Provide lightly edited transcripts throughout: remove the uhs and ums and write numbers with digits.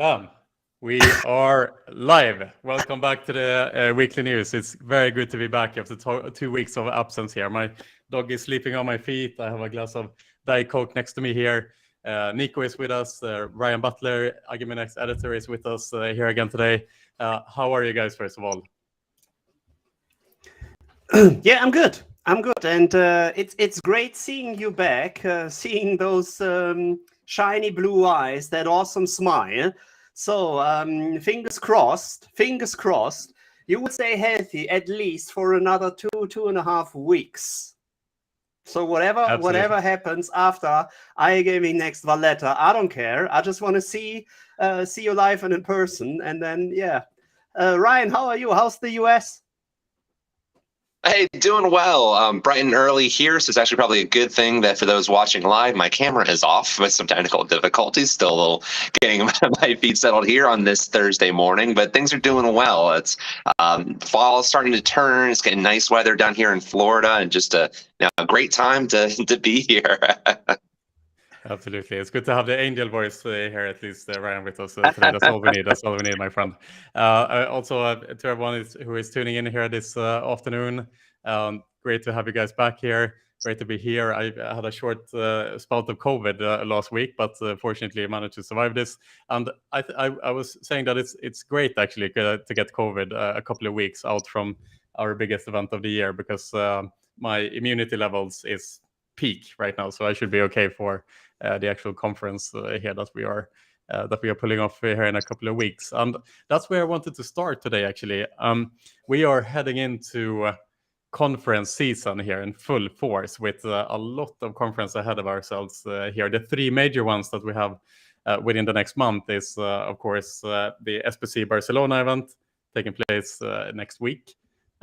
Bam. We are live. Welcome back to the weekly news. It's very good to be back after 2 weeks of absence here. My dog is sleeping on my feet. I have a glass of Diet Coke next to me here. Nico is with us. Ryan Butler, iGaming Next editor, is with us here again today. How are you guys, first of all? Yeah, I'm good. And it's great seeing you back, seeing those shiny blue eyes, that awesome smile. So fingers crossed, you would stay healthy at least for another 2.5 weeks. So whatever happens after iGaming Next Valletta, I don't care. I just want to see you live and in person. And then, yeah. Ryan, how are you? How's the US? Hey, doing well. Bright and early here, so it's actually probably a good thing that for those watching live, my camera is off with some technical difficulties. Still a little getting my feet settled here on this Thursday morning, but things are doing well. It's fall is starting to turn. It's getting nice weather down here in Florida, and just a great time to be here. Absolutely. It's good to have the angel voice here, at least Ryan, with us today. That's all we need. That's all we need, my friend. Also, to everyone who is tuning in here this afternoon, great to have you guys back here. Great to be here. I had a short spout of COVID last week, but fortunately I managed to survive this. And I was saying that it's great, actually, to get COVID a couple of weeks out from our biggest event of the year, because my immunity levels is peak right now, so I should be okay for the actual conference here that we are pulling off here in a couple of weeks. And that's where I wanted to start today, actually. We are heading into conference season here in full force, with a lot of conference ahead of ourselves here. The three major ones that we have within the next month is, of course, the SPAC Barcelona event taking place next week,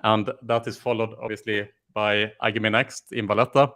and that is followed, obviously, by iGaming Next in Valletta.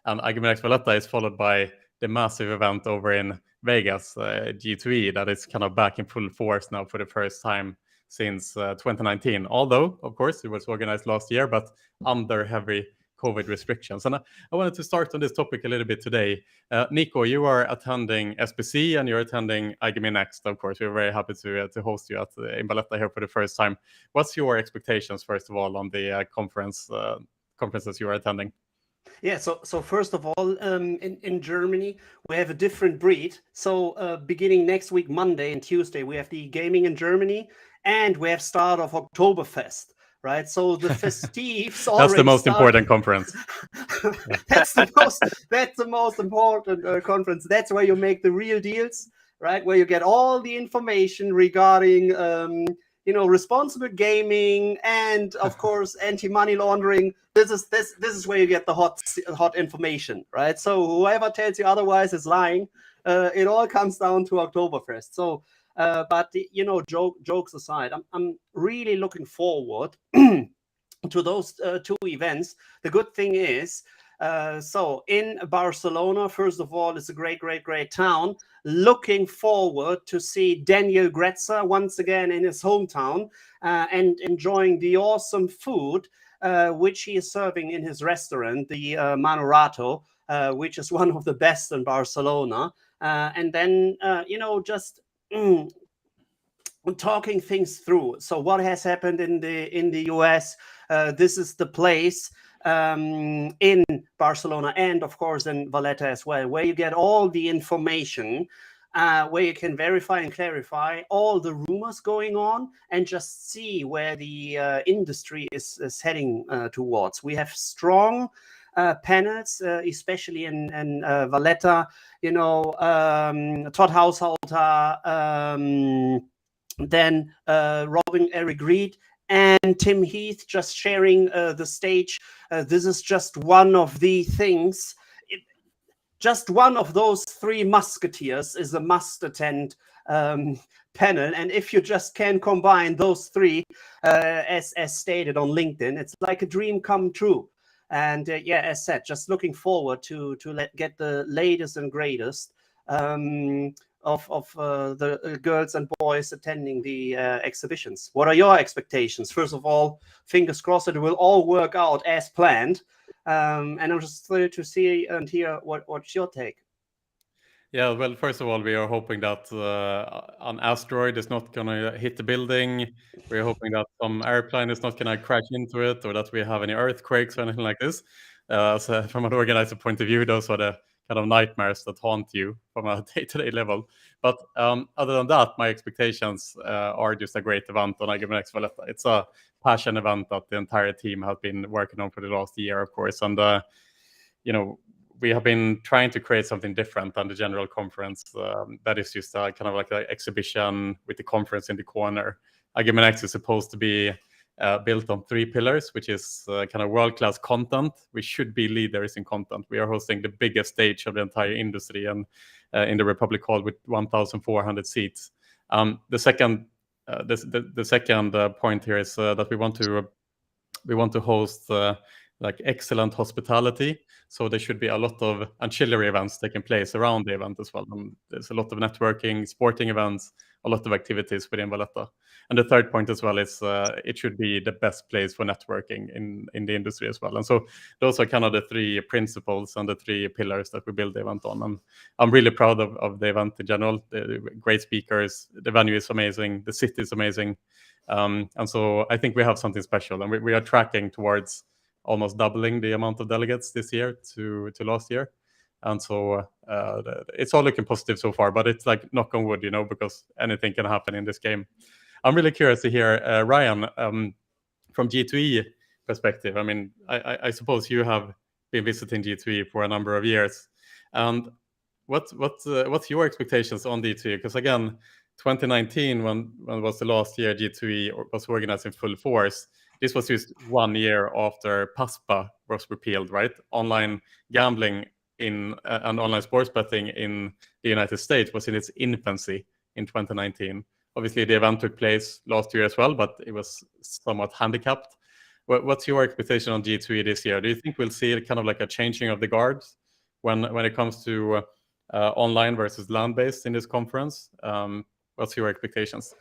And iGaming Next Valletta is followed by the massive event over in Vegas, G2E, that is kind of back in full force now for the first time since 2019. Although, of course, it was organized last year, but under heavy COVID restrictions. And I wanted to start on this topic a little bit today. Nico, you are attending SPAC and you're attending iGaming Next, of course. We're very happy to host you in Valletta here for the first time. What's your expectations, first of all, on the conferences you are attending? Yeah, so first of all, in Germany, we have a different breed. So beginning next week, Monday and Tuesday, we have the gaming in Germany, and we have start of Oktoberfest, right? So the festives already That's the most important conference. That's the most important conference. That's where you make the real deals, right? Where you get all the information regarding responsible gaming and, of course, anti-money laundering. This is where you get the hot information, right? So whoever tells you otherwise is lying. It all comes down to Oktoberfest. So, but jokes aside, I'm really looking forward to those two events. The good thing is, so in Barcelona, first of all, it's a great town. Looking forward to see Daniel Gretzer once again in his hometown and enjoying the awesome food which he is serving in his restaurant, the Manorato, which is one of the best in Barcelona. And then, just talking things through. So what has happened in the US? This is the place in Barcelona and, of course, in Valletta as well, where you get all the information, where you can verify and clarify all the rumors going on and just see where the industry is heading towards. We have strong panels, especially in Valletta, Todd Haushalter, then Robin Eric Reed, and Tim Heath just sharing the stage. This is just one of the things. Just one of those three musketeers is a must attend panel. And if you just can combine those three, as stated on LinkedIn, it's like a dream come true. And as said, just looking forward to get the latest and greatest of the girls and boys attending the exhibitions. What are your expectations? First of all, fingers crossed that it will all work out as planned. And I'm just thrilled to see and hear what's your take. Yeah, well, first of all, we are hoping that an asteroid is not going to hit the building. We're hoping that some airplane is not going to crash into it, or that we have any earthquakes or anything like this. So from an organizer point of view, those are the kind of nightmares that haunt you from a day-to-day level. But other than that, my expectations are just a great event on iGaming X Valletta. It's a passion event that the entire team has been working on for the last year, of course. And you know, we have been trying to create something different than the general conference. That is just kind of like an exhibition with the conference in the corner. iGaming X is supposed to be built on 3 pillars, which is kind of world-class content. We should be leaders in content. We are hosting the biggest stage of the entire industry, and in the Republic Hall with 1,400 seats. The second point here is that we want to host like excellent hospitality. So there should be a lot of ancillary events taking place around the event as well. And there's a lot of networking, sporting events, a lot of activities within Valletta. And the third point as well is it should be the best place for networking in the industry as well. And so those are kind of the 3 principles and the 3 pillars that we build the event on. And I'm really proud of the event in general. Great speakers, the venue is amazing, the city is amazing. And so I think we have something special, and we are tracking towards almost doubling the amount of delegates this year to last year. And so it's all looking positive so far, but it's like knock on wood, because anything can happen in this game. I'm really curious to hear, Ryan, from G2E perspective. I mean, I suppose you have been visiting G2E for a number of years. And what's your expectations on G2E? Because again, 2019, when was the last year G2E was organized in full force, this was just 1 year after PASPA was repealed, right? Online gambling and online sports betting in the United States was in its infancy in 2019. Obviously, the event took place last year as well, but it was somewhat handicapped. What's your expectation on G2E this year? Do you think we'll see kind of like a changing of the guards when it comes to online versus land-based in this conference? What's your expectations?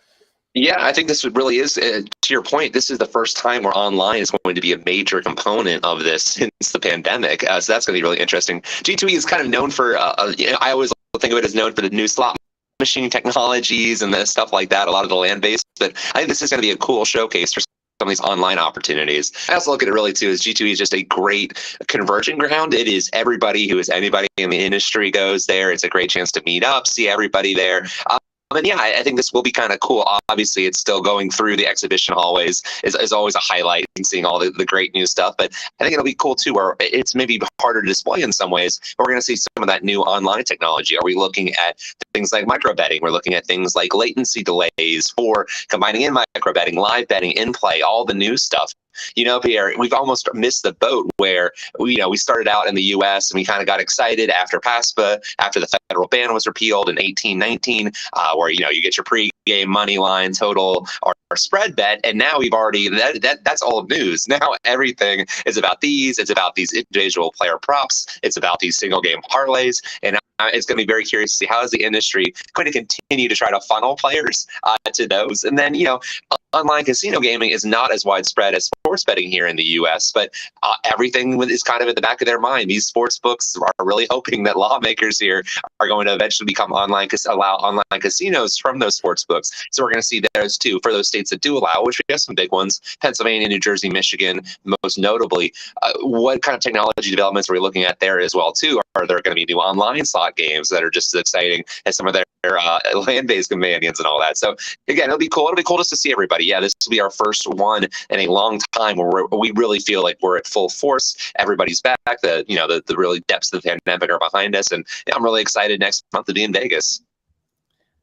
Yeah, I think this really is, to your point, this is the first time where online is going to be a major component of this since the pandemic. So that's going to be really interesting. G2E is kind of known for, I always think of it as known for the new slot machine technologies and the stuff like that, a lot of the land-based. But I think this is going to be a cool showcase for some of these online opportunities. I also look at it really too as G2E is just a great conversion ground. It is everybody who is anybody in the industry goes there. It's a great chance to meet up, see everybody there. And yeah, I think this will be kind of cool. Obviously, it's still going through the exhibition hallways is always a highlight and seeing all the great new stuff. But I think it'll be cool too, where it's maybe harder to display in some ways, but we're going to see some of that new online technology. Are we looking at things like micro betting? We're looking at things like latency delays for combining in micro betting, live betting, in play, all the new stuff. Pierre, we've almost missed the boat where we started out in the U.S. and we kind of got excited after PASPA, after the federal ban was repealed in 1819, where you get your pre-game money line, total, or spread bet, and now we've already that's old news. Now everything is about these. It's about these individual player props. It's about these single game parlays, and it's going to be very curious to see how is the industry going to continue to try to funnel players to those. And then online casino gaming is not as widespread as sports betting here in the U.S., but everything is kind of in the back of their mind. These sports books are really hoping that lawmakers here are going to eventually become allow online casinos from those sports books. So we're going to see those too for those states that do allow, which we have some big ones: Pennsylvania, New Jersey, Michigan, most notably. What kind of technology developments are we looking at there as well too? Are there going to be new online slot games that are just as exciting as some of their land-based companions and all that? So again, it'll be cool. It'll be cool just to see everybody. Yeah, this will be our first one in a long time where we really feel like we're at full force. Everybody's back. The really depths of the pandemic are behind us, and I'm really excited next month to be in Vegas.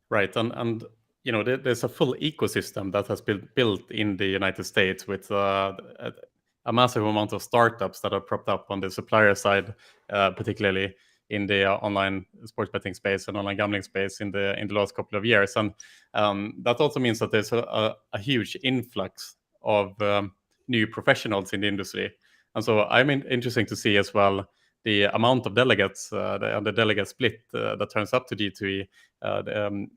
Right, and there's a full ecosystem that has been built in the United States with a massive amount of startups that are propped up on the supplier side, particularly in the online sports betting space and online gambling space in the last couple of years. And that also means that there's a huge influx of new professionals in the industry. And so I'm interesting to see as well the amount of delegates, the delegate split that turns up to G2E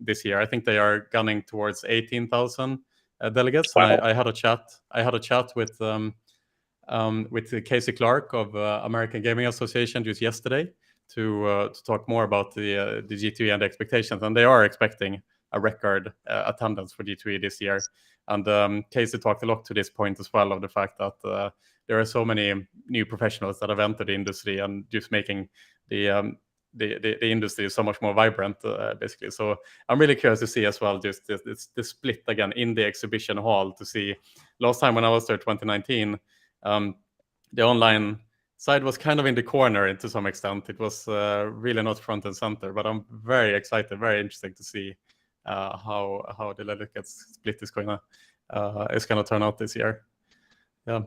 this year. I think they are gunning towards 18,000 delegates. Wow. And I had a chat with Casey Clark of American Gaming Association just yesterday, to talk more about the G2E and the expectations, and they are expecting a record attendance for G2E this year. And Casey talked a lot to this point as well, of the fact that there are so many new professionals that have entered the industry and just making the industry is so much more vibrant, basically. So I'm really curious to see as well just the split again in the exhibition hall. To see, last time when I was there, 2019, the online side was kind of in the corner to some extent. It was really not front and center, but I'm very excited, very interesting to see how the delegates split is going to turn out this year. Yeah.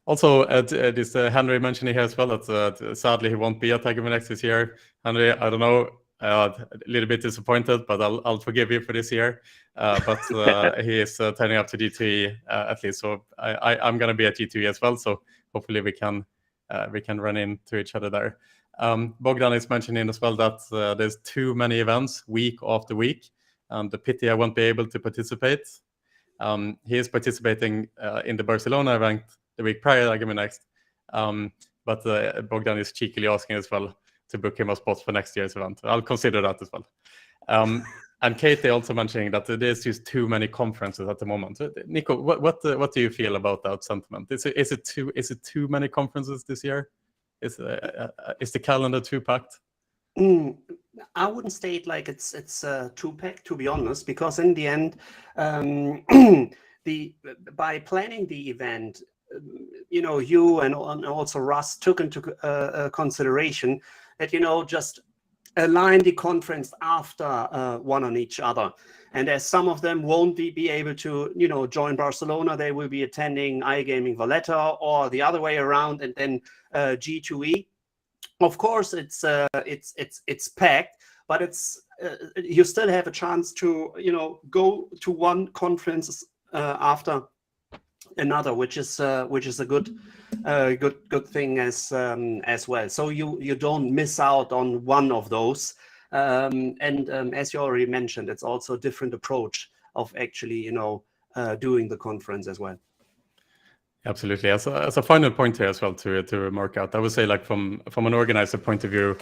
Also, this Henry mentioned here as well that sadly he won't be at iGaming Next this year. Henry, I don't know, a little bit disappointed, but I'll forgive you for this year. But he is turning up to G2E at least, so I'm going to be at G2E as well. So hopefully we can run into each other there. Bogdan is mentioning as well that there's too many events week after week, and the pity I won't be able to participate. He is participating in the Barcelona event the week prior to iGaming Next, but Bogdan is cheekily asking as well to book him a spot for next year's event. I'll consider that as well. And Katie also mentioning that there's just too many conferences at the moment. Nico, what do you feel about that sentiment? Is it too many conferences this year? Is the calendar too packed? I wouldn't state like it's too packed, to be honest, because in the end, by planning the event, you and also Russ took into consideration that just align the conference after one on each other. And as some of them won't be able to join Barcelona, they will be attending iGaming Valletta, or the other way around, and then G2E. Of course, it's packed, but it's you still have a chance to go to one conference after another, which is a good thing as well. So you don't miss out on one of those. And as you already mentioned, it's also a different approach of actually doing the conference as well. Absolutely. As a final point here as well to mark out, I would say, like from an organizer point of view,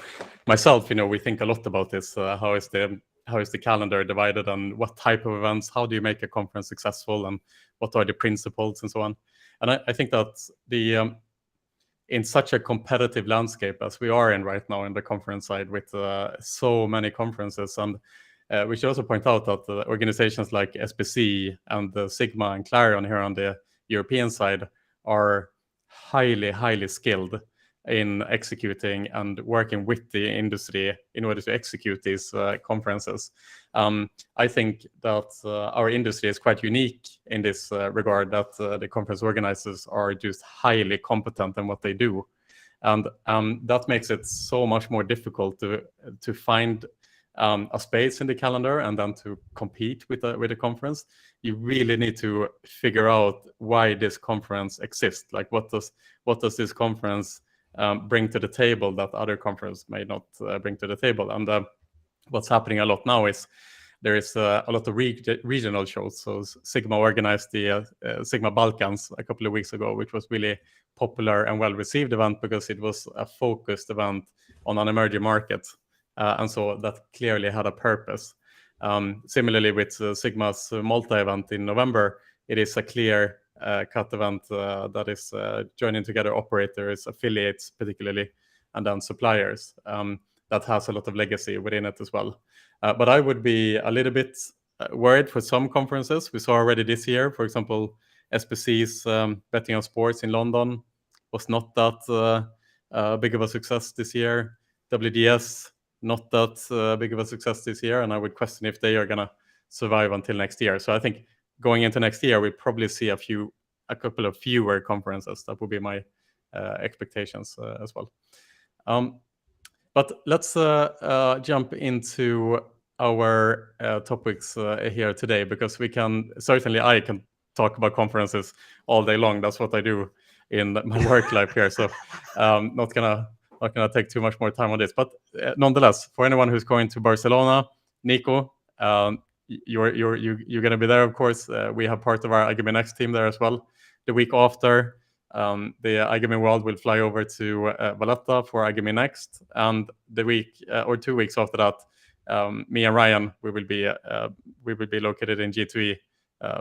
myself, we think a lot about this. How is the calendar divided, and what type of events? How do you make a conference successful, and what are the principles and so on? And I think that in such a competitive landscape as we are in right now in the conference side, with so many conferences, and we should also point out that organizations like SPC and Sigma and Clarion here on the European side are highly skilled in executing and working with the industry in order to execute these conferences. I think that our industry is quite unique in this regard, that the conference organizers are just highly competent in what they do. And that makes it so much more difficult to find a space in the calendar and then to compete with the conference. You really need to figure out why this conference exists. Like, what does this conference bring to the table that other conferences may not bring to the table? And what's happening a lot now is there is a lot of regional shows. So Sigma organized the Sigma Balkans a couple of weeks ago, which was really popular and well-received event because it was a focused event on an emerging market. And so that clearly had a purpose. Similarly, with Sigma's Malta event in November, it is a clear cut event that is joining together operators, affiliates particularly, and then suppliers. That has a lot of legacy within it as well. But I would be a little bit worried for some conferences. We saw already this year, for example, SPC's Betting on Sports in London was not that big of a success this year. WDS, not that big of a success this year, and I would question if they are going to survive until next year. So I think going into next year, we probably see a couple of fewer conferences. That would be my expectations as well. But let's jump into our topics here today, because I can talk about conferences all day long. That's what I do in my work life here. So not gonna take too much more time on this. But nonetheless, for anyone who's going to Barcelona, Nico, you're going to be there, of course. We have part of our iGaming Next team there as well. The week after, the iGaming world will fly over to Valletta for iGaming Next, and the week or 2 weeks after that, me and Ryan we will be located in G2E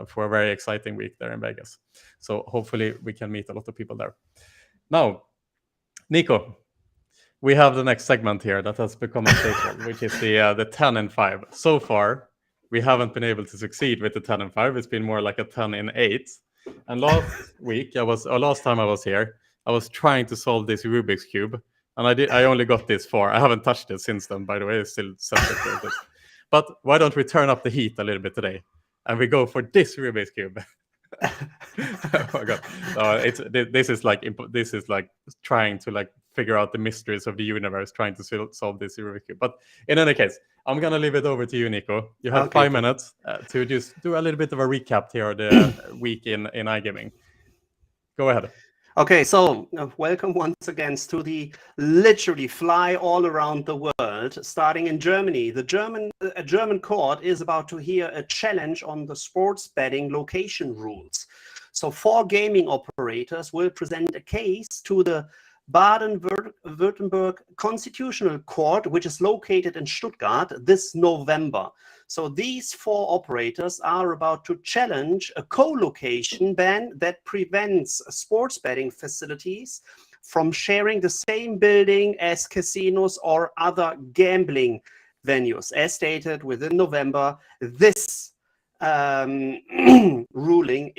for a very exciting week there in Vegas. So hopefully we can meet a lot of people there. Now, Nico, we have the next segment here that has become a staple, which is the 10 and 5. So far, we haven't been able to succeed with the 10 and 5. It's been more like a 10 and 8. And last time I was here, I was trying to solve this Rubik's Cube, and I only got this far. I haven't touched it since then, by the way. It's still separate. But why don't we turn up the heat a little bit today, and we go for this Rubik's Cube? Oh my god! This is like trying to like figure out the mysteries of the universe, trying to solve this Rubik's Cube. But in any case, I'm gonna leave it over to you, Nico. You have 5 minutes to just do a little bit of a recap here of the week in iGaming. Go ahead. Okay, so welcome once again to the literally fly all around the world, starting in Germany. A German court is about to hear a challenge on the sports betting location rules. So 4 gaming operators will present a case to the Baden-Württemberg Constitutional Court, which is located in Stuttgart, this November. So these 4 operators are about to challenge a co-location ban that prevents sports betting facilities from sharing the same building as casinos or other gambling venues. As stated, within November, this ruling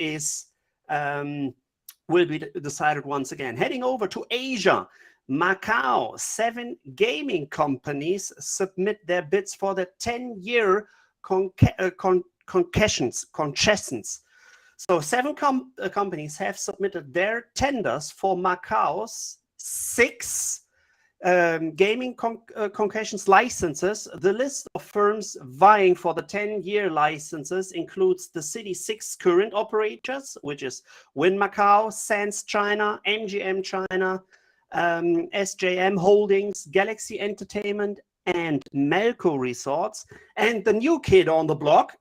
will be decided once again. Heading over to Asia, Macau, 7 gaming companies submit their bids for the 10-year concessions. So 7 companies have submitted their tenders for Macau's 6 gaming concessions licenses. The list of firms vying for the 10-year licenses includes the city's 6 current operators, which is Wynn Macau, Sands China, MGM China, SJM Holdings, Galaxy Entertainment, and Melco Resorts. And the new kid on the block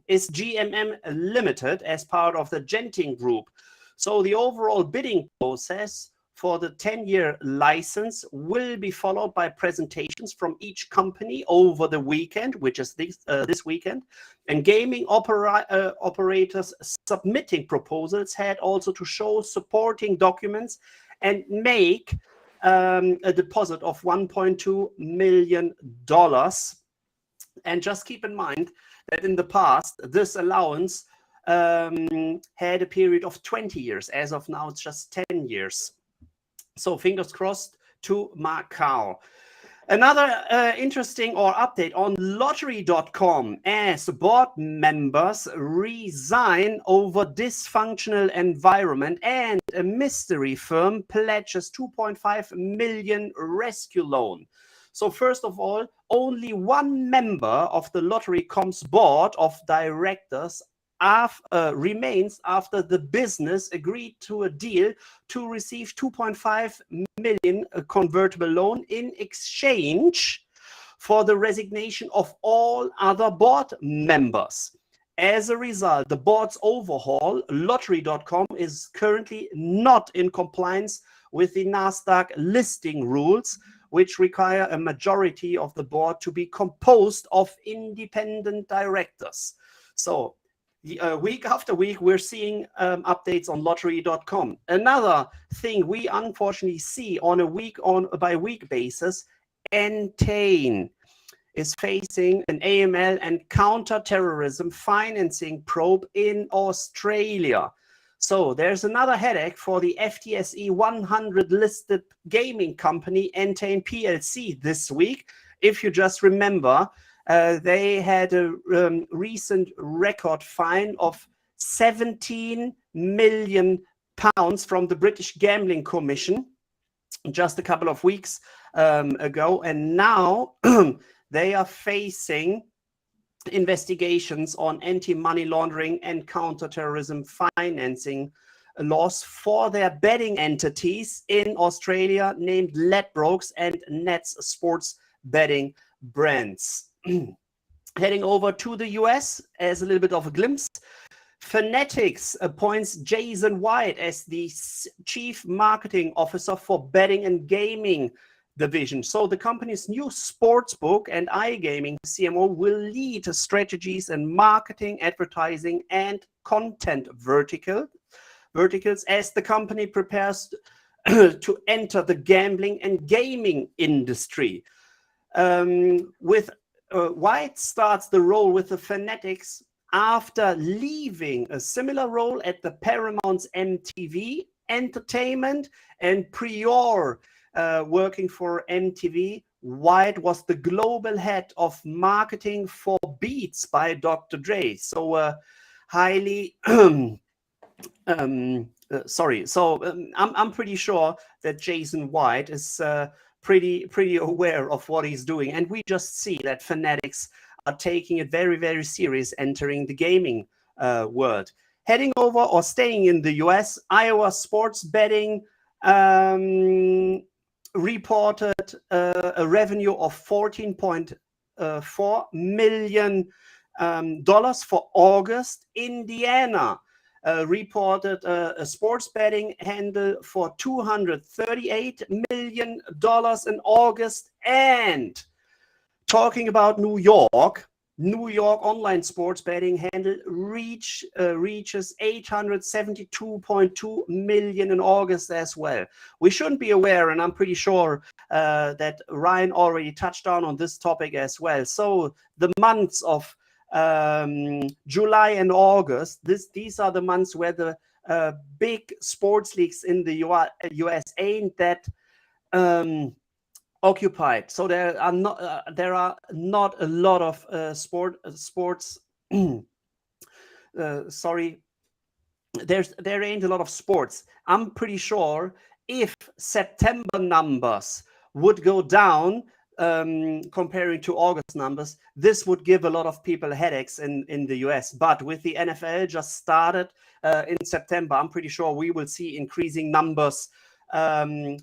is GMM Limited as part of the Genting Group. So the overall bidding process for the 10-year license will be followed by presentations from each company over the weekend, which is this weekend. And gaming operators submitting proposals had also to show supporting documents and make a deposit of $1.2 million. And just keep in mind that in the past, this allowance had a period of 20 years. As of now, it's just 10 years. So fingers crossed to Macau. Another interesting update on lottery.com, as board members resign over dysfunctional environment and a mystery firm pledges 2.5 million rescue loan. So first of all, only 1 member of the Lottery.com's board of directors remains after the business agreed to a deal to receive 2.5 million convertible loan in exchange for the resignation of all other board members. As a result, the board's overhaul, Lottery.com, is currently not in compliance with the NASDAQ listing rules, which require a majority of the board to be composed of independent directors. So week after week, we're seeing updates on lottery.com. Another thing we unfortunately see on a week-by-week basis, Entain is facing an AML and counter-terrorism financing probe in Australia. So there's another headache for the FTSE 100 listed gaming company Entain PLC this week. If you just remember, they had a recent record fine of £17 million from the British Gambling Commission just a couple of weeks ago. And now they are facing investigations on anti-money laundering and counter-terrorism financing laws for their betting entities in Australia named Ladbrokes and Nets Sports Betting Brands. Heading over to the US as a little bit of a glimpse, Fanatics appoints Jason White as the Chief Marketing Officer for Betting and Gaming division. So the company's new sportsbook and iGaming CMO will lead strategies and marketing, advertising, and content verticals as the company prepares to enter the gambling and gaming industry. White starts the role with the Fanatics after leaving a similar role at the Paramount's MTV Entertainment and prior working for MTV. White was the global head of marketing for Beats by Dr. Dre. So highly sorry. So I'm pretty sure that Jason White is pretty aware of what he's doing, and we just see that Fanatics are taking it very, very serious, entering the gaming world. Heading over or staying in the US, Iowa Sports Betting reported a revenue of $14.4 million for August. Indiana reported a sports betting handle for $238 million in August. And talking about New York online sports betting handle reaches $872.2 million in August as well. We shouldn't be aware, and I'm pretty sure that Ryan already touched on this topic as well. So the months of July and August, these are the months where the big sports leagues in the US ain't that occupied. So there are not a lot of sports. Sorry, there ain't a lot of sports. I'm pretty sure if September numbers would go down comparing to August numbers, this would give a lot of people headaches in the US. But with the NFL just started in September, I'm pretty sure we will see increasing numbers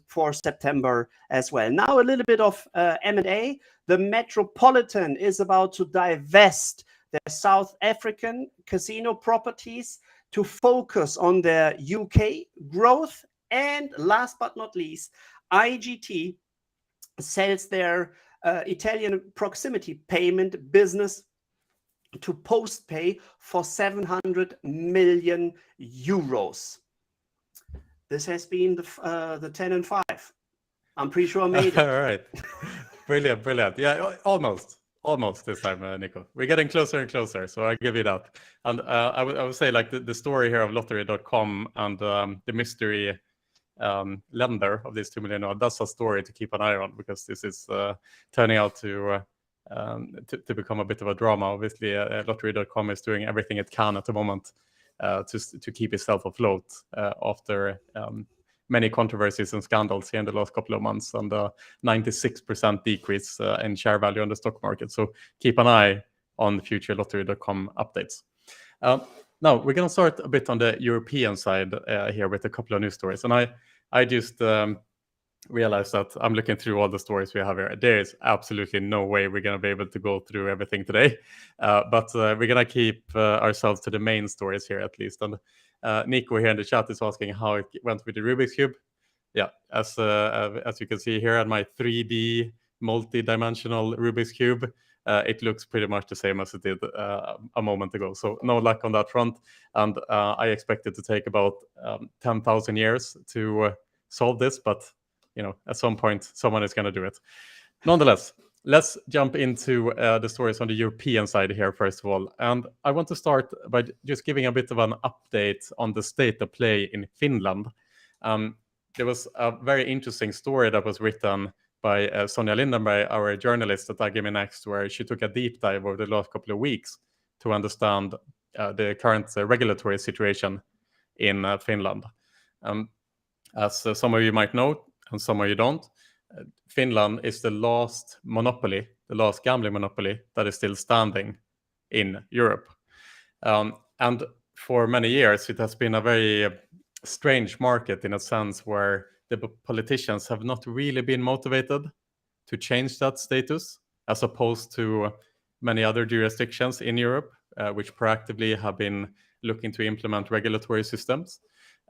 for September as well. Now a little bit of M&A. The Metropolitan is about to divest their South African casino properties to focus on their UK growth. And last but not least, IGT sells their Italian proximity payment business to Postpay for 700 million euros. This has been the 10 and 5. I'm pretty sure I made it. All right. Brilliant. Yeah, almost this time, Nico. We're getting closer and closer, so I give you that. And I would say like the story here of lottery.com and the mystery lender of this $2 million, that's a story to keep an eye on, because this is turning out to become a bit of a drama. Obviously, lottery.com is doing everything it can at the moment to keep itself afloat after many controversies and scandals here in the last couple of months, and a 96% decrease in share value on the stock market. So keep an eye on the future lottery.com updates. Now we're going to start a bit on the European side here with a couple of news stories. And I just realized that I'm looking through all the stories we have here. There is absolutely no way we're going to be able to go through everything today, but we're going to keep ourselves to the main stories here at least. And Nico here in the chat is asking how it went with the Rubik's Cube. Yeah, as you can see here on my 3D multi-dimensional Rubik's Cube, it looks pretty much the same as it did a moment ago. So no luck on that front. And I expect it to take about 10,000 years to solve this, but you know, at some point, someone is going to do it. Nonetheless, let's jump into the stories on the European side here, first of all. And I want to start by just giving a bit of an update on the state of play in Finland. There was a very interesting story that was written by Sonja Lindenberg, our journalist at iGaming Next, where she took a deep dive over the last couple of weeks to understand the current regulatory situation in Finland. As some of you might know, and some of you don't, Finland is the last gambling monopoly that is still standing in Europe. And for many years, it has been a very strange market in a sense where the politicians have not really been motivated to change that status, as opposed to many other jurisdictions in Europe, which proactively have been looking to implement regulatory systems.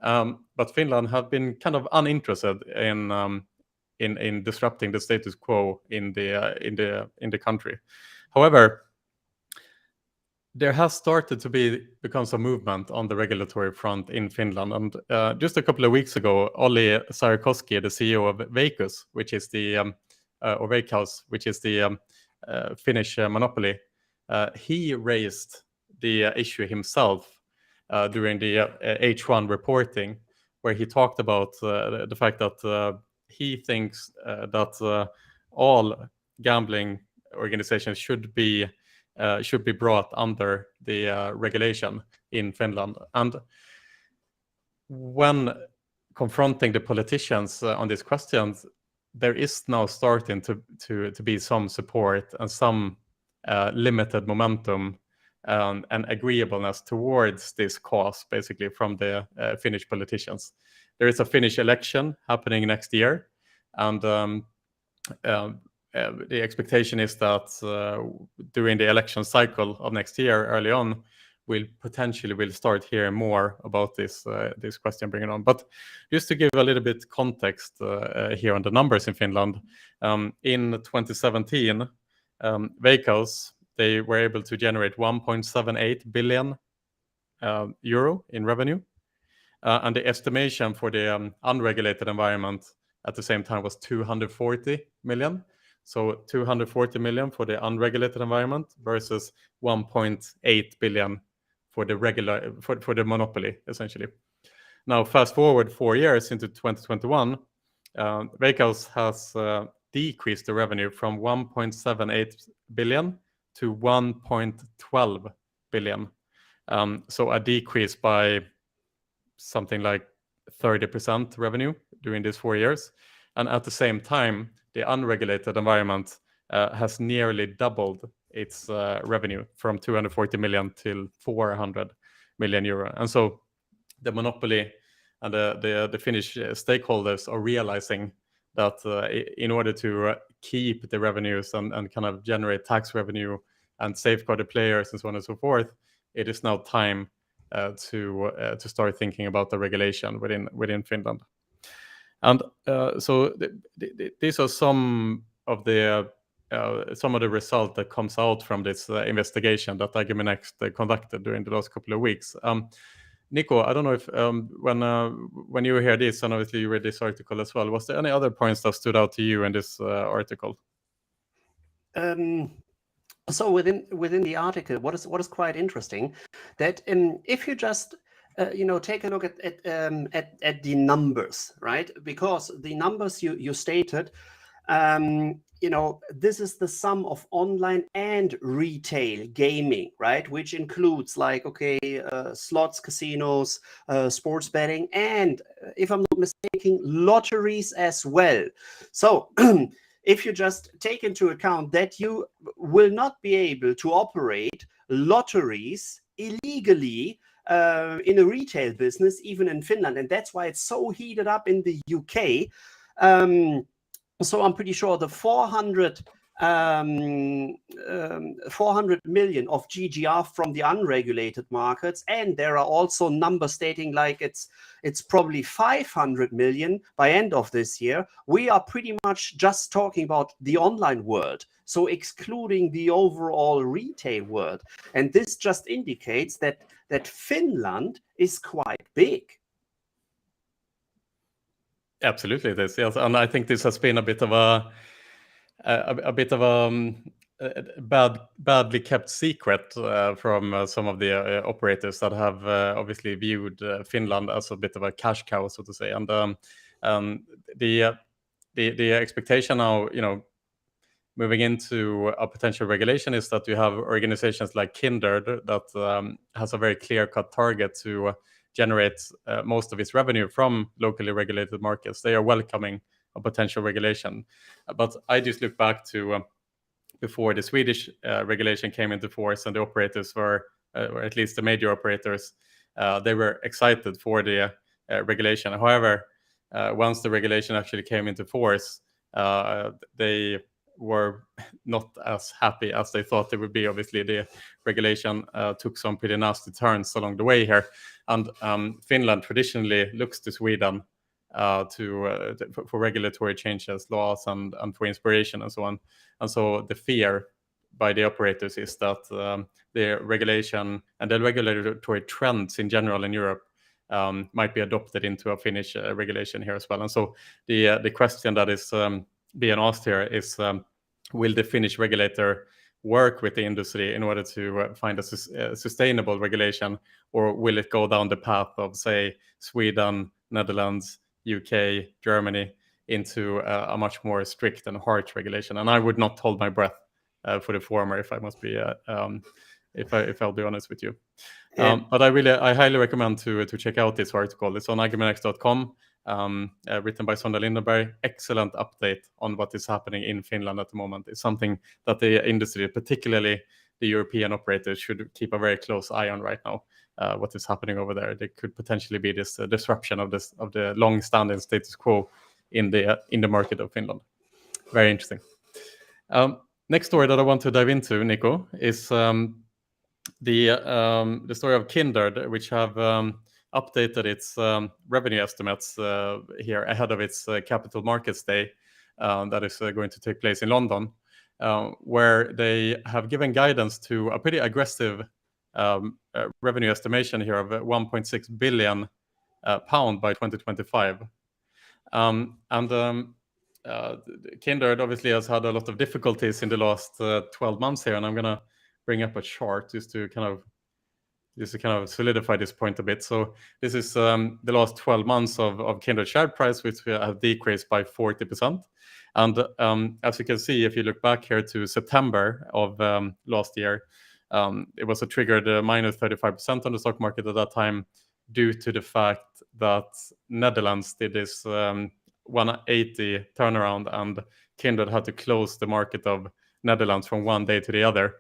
But Finland have been kind of uninterested in disrupting the status quo in the country. However, there has started to become some movement on the regulatory front in Finland. And just a couple of weeks ago, Olli Sarikoski, the CEO of Veikkaus, which is or Veikkaus, which is the Finnish monopoly, he raised the issue himself during the H1 reporting, where he talked about the fact that he thinks that all gambling organizations should be brought under the regulation in Finland. And when confronting the politicians on these questions, there is now starting to be some support and some limited momentum and agreeableness towards this cause, basically, from the Finnish politicians. There is a Finnish election happening next year, and the expectation is that during the election cycle of next year, early on, we'll start hearing more about this question bringing on. But just to give a little bit context here on the numbers in Finland, in 2017, Veikkaus, they were able to generate 1.78 billion euro in revenue, and the estimation for the unregulated environment at the same time was 240 million. So 240 million for the unregulated environment versus 1.8 billion for the for the monopoly, essentially. Now, fast forward 4 years into 2021, Veikkaus has decreased the revenue from 1.78 billion to 1.12 billion. So a decrease by something like 30% revenue during these 4 years. And at the same time, the unregulated environment has nearly doubled its revenue from 240 million to 400 million euro. And so the monopoly and the Finnish stakeholders are realizing that in order to keep the revenues and kind of generate tax revenue and safeguard the players and so on and so forth, it is now time to start thinking about the regulation within Finland. And so these are some of the results that comes out from this investigation that iGaming Next conducted during the last couple of weeks. Nico, I don't know if when you hear this, and obviously you read this article as well, was there any other points that stood out to you in this article? So within the article, what is quite interesting, that if you just take a look at the numbers, right? Because the numbers you stated, this is the sum of online and retail gaming, right? Which includes slots, casinos, sports betting, and if I'm not mistaken, lotteries as well. So if you just take into account that you will not be able to operate lotteries illegally in a retail business, even in Finland, and that's why it's so heated up in the UK. So I'm pretty sure the 400 million of GGR from the unregulated markets, and there are also numbers stating like it's probably 500 million by end of this year. We are pretty much just talking about the online world, so excluding the overall retail world. And this just indicates that Finland is quite big. Absolutely, it is. Yes, and I think this has been a bit of a badly kept secret from some of the operators that have obviously viewed Finland as a bit of a cash cow, so to say. And the expectation now, moving into a potential regulation, is that you have organizations like Kindred that has a very clear-cut target to generate most of its revenue from locally regulated markets. They are welcoming a potential regulation. But I just look back to before the Swedish regulation came into force, and the operators were, or at least the major operators, they were excited for the regulation. However, once the regulation actually came into force, they were not as happy as they thought they would be. Obviously, the regulation took some pretty nasty turns along the way here, and Finland traditionally looks to Sweden for regulatory changes, laws, and for inspiration and so on. And so the fear by the operators is that the regulation and the regulatory trends in general in Europe might be adopted into a Finnish regulation here as well. And so the question that is being asked here is, will the Finnish regulator work with the industry in order to find a sustainable regulation, or will it go down the path of, say, Sweden, Netherlands, UK, Germany, into a much more strict and harsh regulation? And I would not hold my breath for the former, if I must be, if I'll be honest with you. Yeah. But I highly recommend to check out this article. It's on iGamingX.com, written by Sonja Lindenberg. Excellent update on what is happening in Finland at the moment. It's something that the industry, particularly the European operators, should keep a very close eye on right now. What is happening over there? There could potentially be this disruption of the long-standing status quo in the market of Finland. Very interesting. Next story that I want to dive into, Nico, is the story of Kindred, which have updated its revenue estimates here ahead of its Capital Markets Day that is going to take place in London, where they have given guidance to a pretty aggressive revenue estimation here of 1.6 billion pound by 2025. Kindred obviously has had a lot of difficulties in the last 12 months here, and I'm going to bring up a chart just to kind of solidify this point a bit. So this is the last 12 months of Kindred share price, which have decreased by 40%. And as you can see, if you look back here to September of last year, it was a triggered minus 35% on the stock market at that time, due to the fact that Netherlands did this 180 turnaround, and Kindred had to close the market of Netherlands from one day to the other,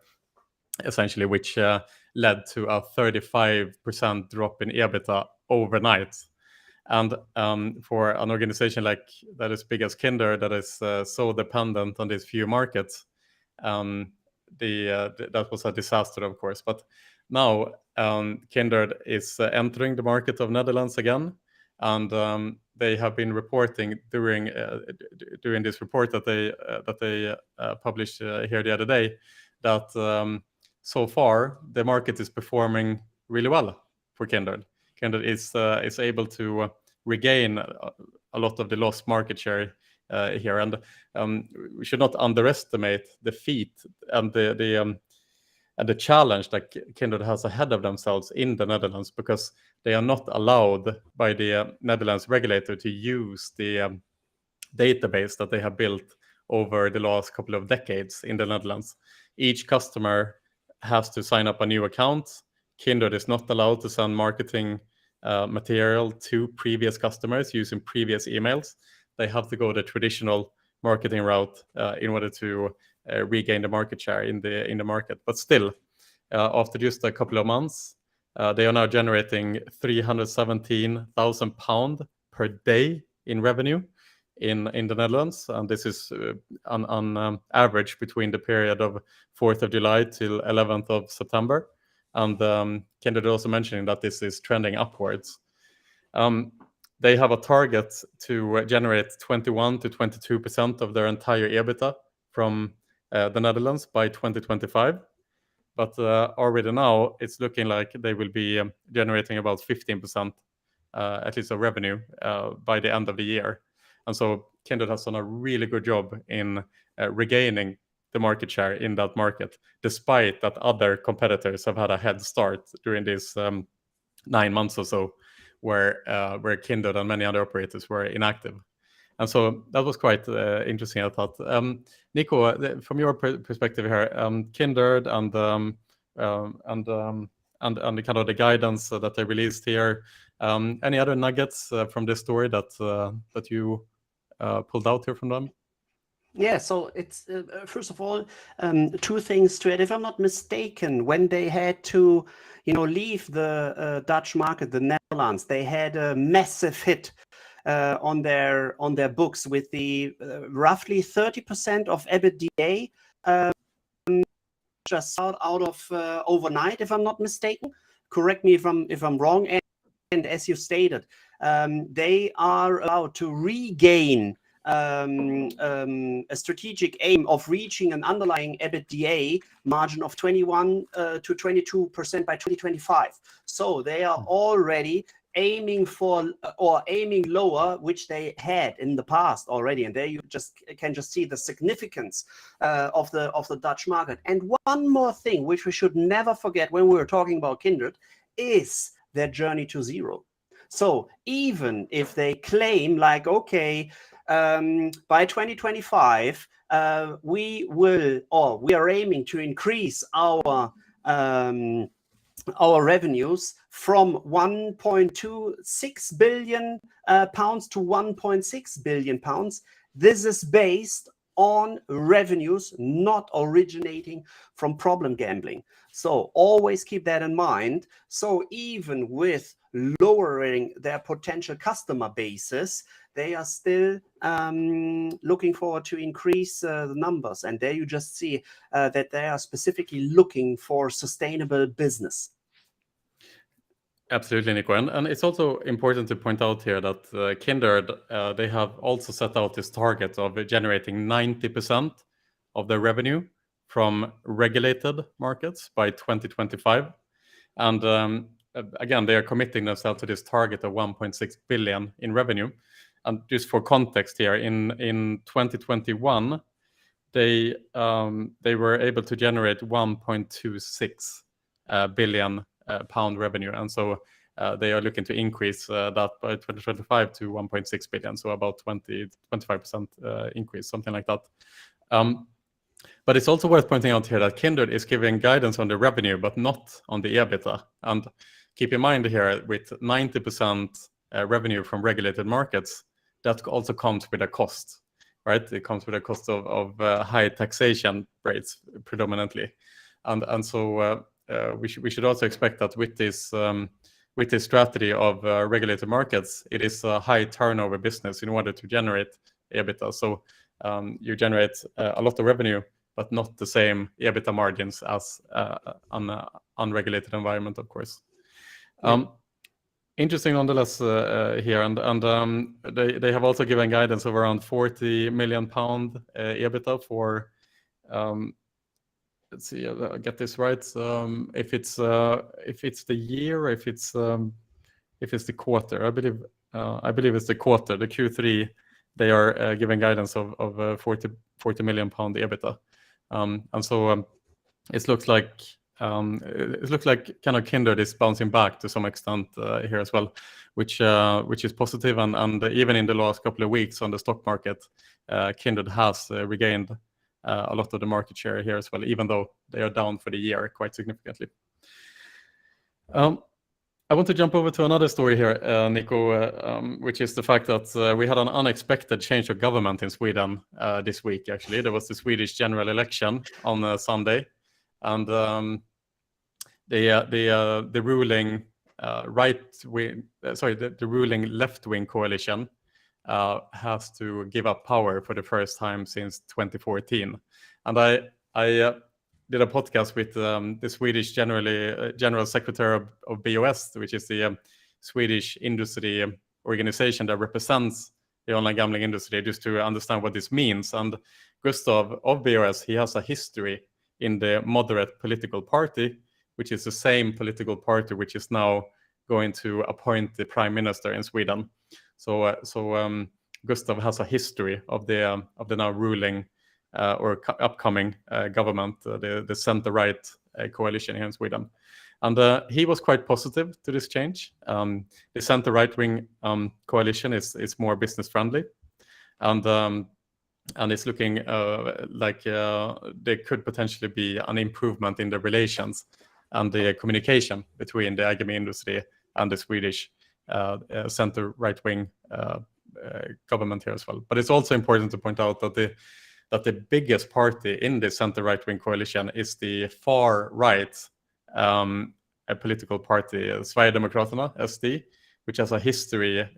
essentially, which led to a 35% drop in EBITDA overnight. And for an organization like that is big as Kindred, that is so dependent on these few markets, that was a disaster, of course. But now Kindred is entering the market of Netherlands again, and they have been reporting during this report that they published here the other day that so far the market is performing really well for Kindred. Kindred is able to regain a lot of the lost market share here, and we should not underestimate the feat and the challenge that Kindred has ahead of themselves in the Netherlands, because they are not allowed by the Netherlands regulator to use the database that they have built over the last couple of decades in the Netherlands. Each customer has to sign up a new account. Kindred is not allowed to send marketing material to previous customers using previous emails. They have to go the traditional marketing route in order to regain the market share in the market. But still, after just a couple of months, they are now generating £317,000 per day in revenue in the Netherlands, and this is on average between the period of 4th of July till 11th of September. And Kindred also mentioning that this is trending upwards. They have a target to generate 21 to 22% of their entire EBITDA from the Netherlands by 2025. But already now, it's looking like they will be generating about 15%, at least of revenue, by the end of the year. And so Kindred has done a really good job in regaining the market share in that market, despite that other competitors have had a head start during these 9 months or so, where Kindred and many other operators were inactive. And so that was quite interesting, I thought. Nico, from your perspective here, Kindred and the kind of the guidance that they released here, any other nuggets from this story that you pulled out here from them? Yeah, so it's first of all, two things to add. If I'm not mistaken, when they had to, leave the Dutch market, the Netherlands, they had a massive hit on their books with the roughly 30% of EBITDA just out of overnight, if I'm not mistaken. Correct me if I'm wrong. And as you stated, they are allowed to regain a strategic aim of reaching an underlying EBITDA margin of 21 to 22% by 2025. So they are already aiming for or aiming lower, which they had in the past already, and there you can see the significance of the Dutch market. And one more thing which we should never forget when we're talking about Kindred is their journey to zero. So even if they claim like, okay, by 2025 we are aiming to increase our revenues from 1.26 billion pounds to 1.6 billion pounds. This is based on revenues not originating from problem gambling. So always keep that in mind. So even with lowering their potential customer bases, they are still looking forward to increase the numbers. And there you just see that they are specifically looking for sustainable business. Absolutely, Nico. And it's also important to point out here that Kindred, they have also set out this target of generating 90% of their revenue from regulated markets by 2025. And again, they are committing themselves to this target of 1.6 billion in revenue. And just for context here, in 2021, they were able to generate 1.26 billion pound revenue, and so they are looking to increase that by 2025 to 1.6 billion, so about 25% increase, something like that. But it's also worth pointing out here that Kindred is giving guidance on the revenue, but not on the EBITDA. And keep in mind here, with 90% revenue from regulated markets, that also comes with a cost, right? It comes with a cost of high taxation rates predominantly, and so we should also expect that with this strategy of regulated markets, it is a high turnover business in order to generate EBITDA. So you generate a lot of revenue, but not the same EBITDA margins as on an unregulated environment, of course. Interesting nonetheless here, and they have also given guidance of around 40 million pound EBITDA for, let's see, I get this right. If it's the year, or if it's the quarter, I believe it's the quarter, the Q3. They are giving guidance of 40 million pound EBITDA, and so it looks like kind of Kindred is bouncing back to some extent here as well, which is positive. And even in the last couple of weeks on the stock market, Kindred has regained a lot of the market share here as well, even though they are down for the year quite significantly. I want to jump over to another story here, Nico, which is the fact that we had an unexpected change of government in Sweden this week. Actually, there was the Swedish general election on Sunday, and the ruling the ruling left-wing coalition has to give up power for the first time since 2014. And I did a podcast with the Swedish General Secretary of BOS, which is the Swedish industry organization that represents the online gambling industry, just to understand what this means. And Gustav of BOS, he has a history in the moderate political party, which is the same political party which is now going to appoint the prime minister in Sweden. So Gustav has a history of the now ruling or upcoming government, the center-right coalition here in Sweden. And he was quite positive to this change. The center-right-wing coalition is more business-friendly, and it's looking like there could potentially be an improvement in the relations and the communication between the iGaming industry and the Swedish center-right-wing government here as well. But it's also important to point out that the biggest party in the center-right-wing coalition is the far-right political party, Sverigedemokraterna, SD, which has a history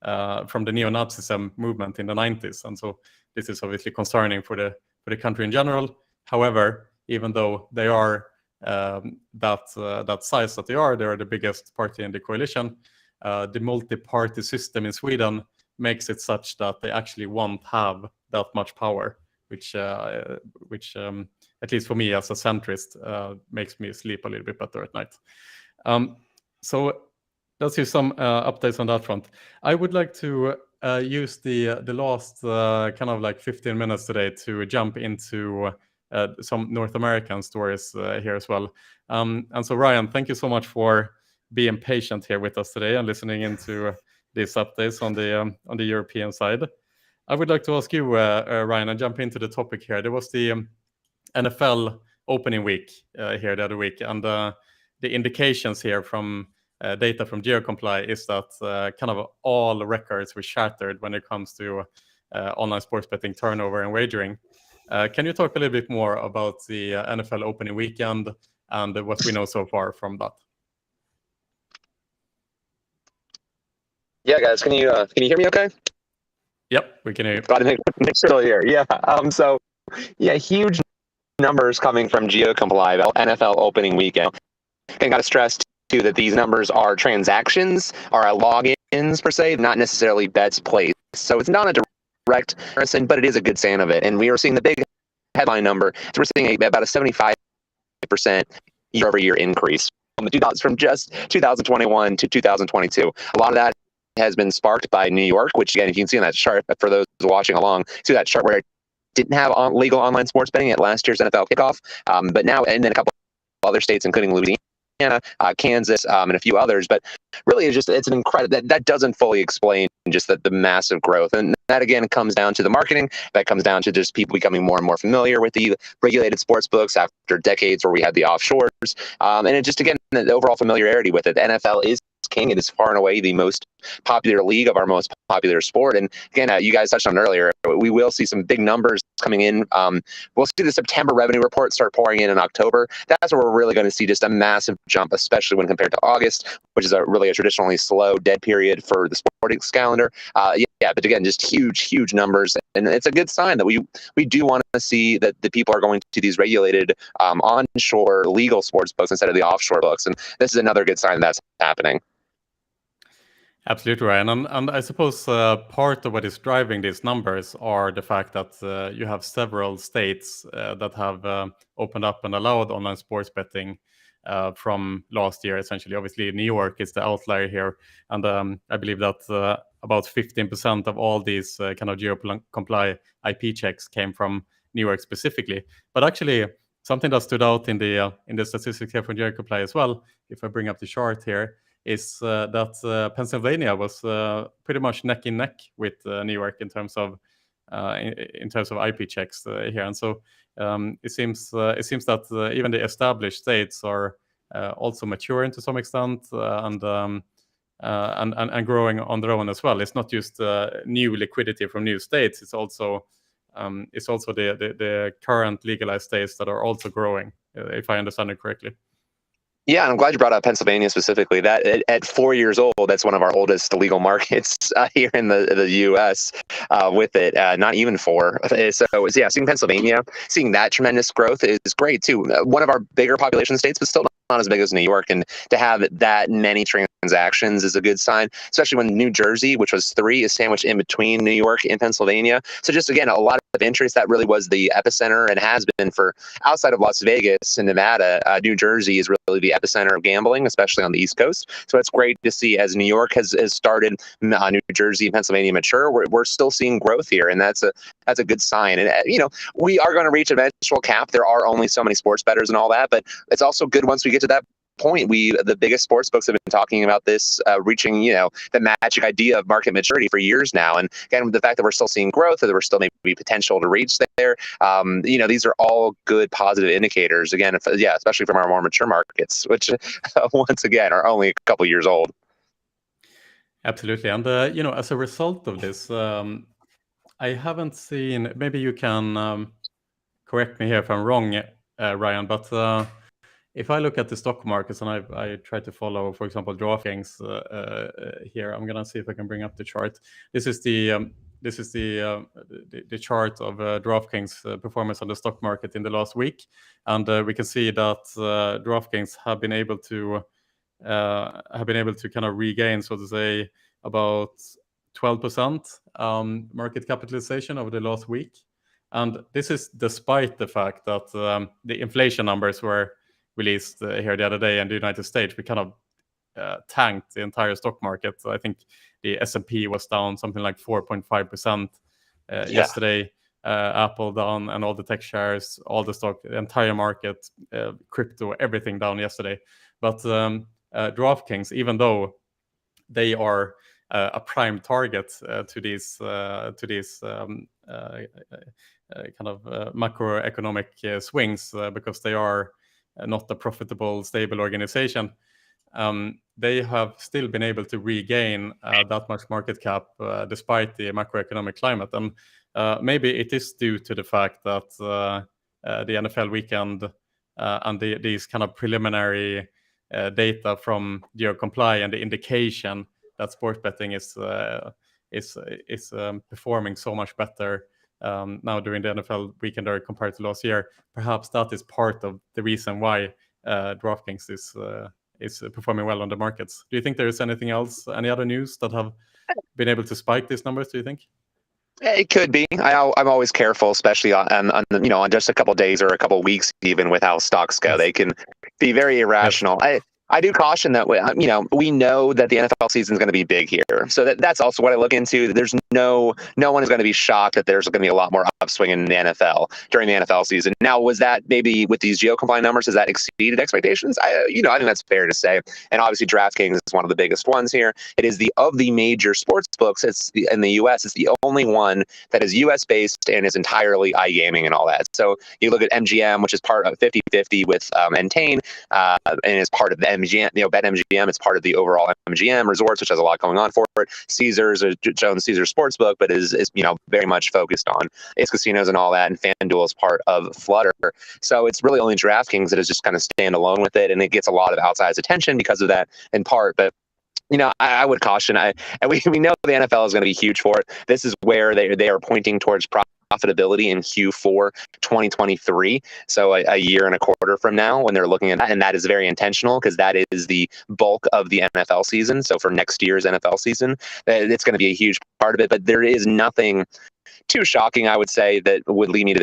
from the neo-Nazism movement in the 90s. And so this is obviously concerning for the for the country in general. However, even though they are that size that they are the biggest party in the coalition. The multi-party system in Sweden makes it such that they actually won't have that much power, which at least for me as a centrist, makes me sleep a little bit better at night. So let's use some updates on that front. I would like to use the last kind of like 15 minutes today to jump into some North American stories here as well. And so Ryan, thank you so much for being patient here with us today and listening into these updates on the European side. I would like to ask you, Ryan, and jump into the topic here. There was the NFL opening week here the other week, and the indications here from data from GeoComply is that kind of all records were shattered when it comes to online sports betting turnover and wagering. Can you talk a little bit more about the NFL opening weekend and what we know so far from that? Yeah, guys, can you hear me okay? Yep, we can hear you. Got to make sure here. Yeah. So, yeah, huge numbers coming from GeoComply, the NFL opening weekend. And got to stress too that these numbers are transactions, are logins per se, not necessarily bets placed. So it's not a direct comparison, but it is a good sign of it. And we are seeing the big headline number. So we're seeing about a 75% year-over-year increase from just 2021 to 2022. A lot of that has been sparked by New York, which again, if you can see on that chart, for those watching along, see that chart where it didn't have legal online sports betting at last year's NFL kickoff, but now, and then a couple other states, including Louisiana, Kansas, and a few others. But really, it's an incredible, that doesn't fully explain just the massive growth. And that, again, comes down to the marketing. That comes down to just people becoming more and more familiar with the regulated sports books after decades where we had the offshores. And it just, again, the overall familiarity with it. The NFL is king. It is far and away the most popular league of our most popular sport. And again, you guys touched on it earlier, we will see some big numbers coming in. We'll see the September revenue report start pouring in October. That's where we're really going to see just a massive jump, especially when compared to August, which is really a traditionally slow, dead period for the sporting calendar. Yeah, but again, just huge numbers. And it's a good sign that we do want to see that the people are going to these regulated onshore legal sports books instead of the offshore books. And this is another good sign that's happening. Absolutely, Ryan. And I suppose part of what is driving these numbers are the fact that you have several states that have opened up and allowed online sports betting from last year, essentially. Obviously, New York is the outlier here. And I believe that about 15% of all these kind of GeoComply IP checks came from New York specifically. But actually, something that stood out in the statistics here from GeoComply as well, if I bring up the chart here, is that Pennsylvania was pretty much neck and neck with New York in terms of IP checks here, and so it seems that even the established states are also maturing to some extent and growing on their own as well. It's not just new liquidity from new states; it's also the current legalized states that are also growing, if I understand it correctly. Yeah, I'm glad you brought up Pennsylvania specifically. That at 4 years old, that's one of our oldest legal markets here in the U.S. With it, not even 4. So yeah, seeing Pennsylvania, seeing that tremendous growth is great too. One of our bigger population states, but still not as big as New York, and to have that many transactions is a good sign, especially when New Jersey, which was 3, is sandwiched in between New York and Pennsylvania. So just, again, a lot of interest. That really was the epicenter and has been for outside of Las Vegas and Nevada. New Jersey is really the epicenter of gambling, especially on the East Coast. So it's great to see as New York has started, New Jersey and Pennsylvania mature, we're still seeing growth here, and that's a good sign. And we are going to reach an eventual cap. There are only so many sports bettors and all that, but it's also good once we get to that point. The biggest sports books have been talking about this reaching, the magic idea of market maturity for years now. And again, the fact that we're still seeing growth, that we're still maybe potential to reach there, these are all good positive indicators. Again, especially from our more mature markets, which once again are only a couple years old. Absolutely, and as a result of this, I haven't seen. Maybe you can correct me here if I'm wrong, Ryan, but. If I look at the stock markets and I try to follow, for example, DraftKings here, I'm going to see if I can bring up the chart. This is the this is the chart of DraftKings performance on the stock market in the last week, and we can see that DraftKings have been able to kind of regain, so to say, about 12% market capitalization over the last week. And this is despite the fact that the inflation numbers were released here the other day in the United States. We kind of tanked the entire stock market. I think the S&P was down something like 4.5% yesterday. Apple down, and all the tech shares, all the stock, the entire market, crypto, everything down yesterday. But DraftKings, even though they are a prime target to these kind of macroeconomic swings, because they are not a profitable, stable organization, they have still been able to regain that much market cap despite the macroeconomic climate. And maybe it is due to the fact that the NFL weekend and these kind of preliminary data from GeoComply and the indication that sports betting is performing so much better now during the NFL weekend compared to last year. Perhaps that is part of the reason why DraftKings is performing well on the markets. Do you think there is anything else, any other news that have been able to spike these numbers, do you think? It could be. I'm always careful, especially on just a couple of days or a couple of weeks, even with how stocks go. Yes. They can be very irrational. Yes. I do caution that we know that the NFL season is going to be big here, so that's also what I look into. There's no one is going to be shocked that there's going to be a lot more upswing in the NFL during the NFL season. Now, was that maybe with these GeoComply numbers, has that exceeded expectations? I think that's fair to say. And obviously, DraftKings is one of the biggest ones here. It is of the major sports books. In the U.S. It's the only one that is U.S. based and is entirely iGaming and all that. So you look at MGM, which is part of 50/50 with Entain, and is part of the MGM, BetMGM. It's part of the overall MGM Resorts, which has a lot going on for it. Caesars, Jones Caesars Sportsbook, but is very much focused on its casinos and all that. And FanDuel is part of Flutter. So it's really only DraftKings that is just kind of stand alone with it, and it gets a lot of outsized attention because of that in part. But I would caution. We know the NFL is going to be huge for it. This is where they are pointing towards profitability in Q4 2023, so a year and a quarter from now when they're looking at that, and that is very intentional because that is the bulk of the NFL season. So for next year's NFL season, it's going to be a huge part of it. But there is nothing too shocking, I would say, that would lead me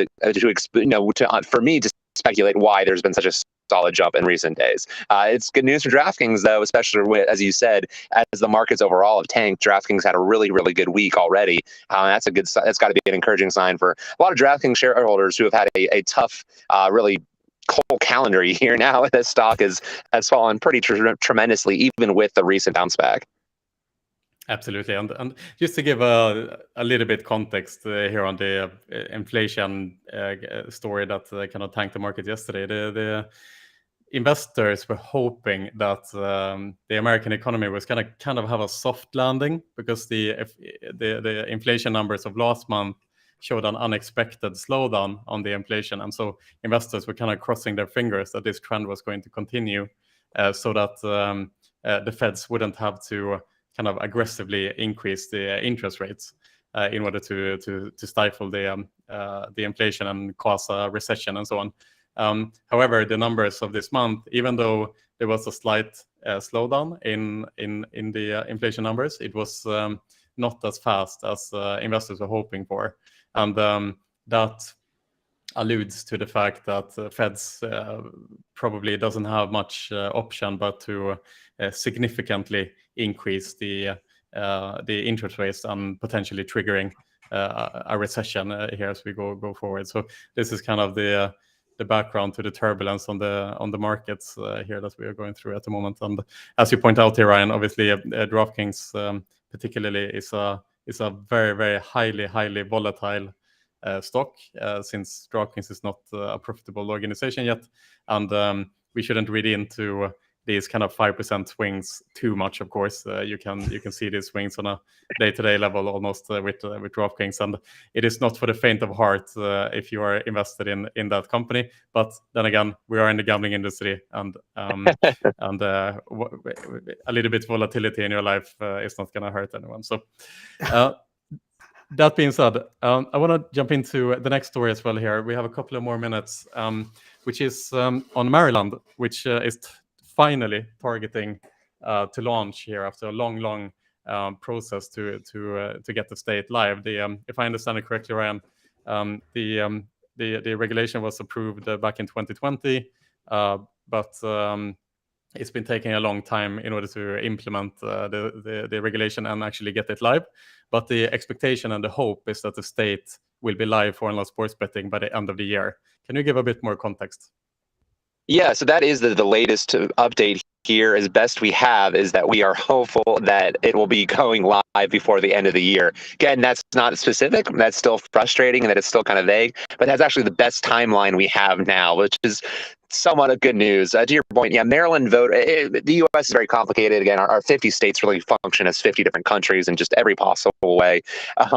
for me to speculate why there's been such a solid jump in recent days. It's good news for DraftKings, though, especially as you said, as the markets overall have tanked. DraftKings had a really, really good week already. That's got to be an encouraging sign for a lot of DraftKings shareholders who have had a tough, really cold calendar year now. The stock has fallen pretty tremendously, even with the recent bounce back. Absolutely, and just to give a little bit context here on the inflation story that kind of tanked the market yesterday, the investors were hoping that the American economy was going to kind of have a soft landing because the inflation numbers of last month showed an unexpected slowdown on the inflation, and so investors were kind of crossing their fingers that this trend was going to continue, so that the Feds wouldn't have to kind of aggressively increase the interest rates in order to stifle the inflation and cause a recession and so on. However, the numbers of this month, even though there was a slight slowdown in the inflation numbers, it was not as fast as investors were hoping for, and that alludes to the fact that Feds probably doesn't have much option but to significantly increase the interest rates and potentially triggering a recession here as we go forward. So this is kind of the background to the turbulence on the markets here that we are going through at the moment. And as you point out here, Ryan, obviously DraftKings particularly is a very, very highly volatile stock, since DraftKings is not a profitable organization yet, and we shouldn't read into these kind of 5% swings too much. Of course, you can see these swings on a day-to-day level almost with DraftKings, and it is not for the faint of heart if you are invested in that company. But then again, we are in the gambling industry, and a little bit volatility in your life is not going to hurt anyone. So. That being said, I want to jump into the next story as well here. We have a couple of more minutes, which is on Maryland, which is finally targeting to launch here after a long process to get the state live. If I understand it correctly, Ryan, the regulation was approved back in 2020, but it's been taking a long time in order to implement the regulation and actually get it live. But the expectation and the hope is that the state will be live for online sports betting by the end of the year. Can you give a bit more context? Yeah, so that is the latest update here. As best we have is that we are hopeful that it will be going live before the end of the year. Again, that's not specific. That's still frustrating and that it's still kind of vague, but that's actually the best timeline we have now, which is somewhat of good news. To your point, yeah, Maryland vote. The U.S. is very complicated. Again, our 50 states really function as 50 different countries in just every possible way,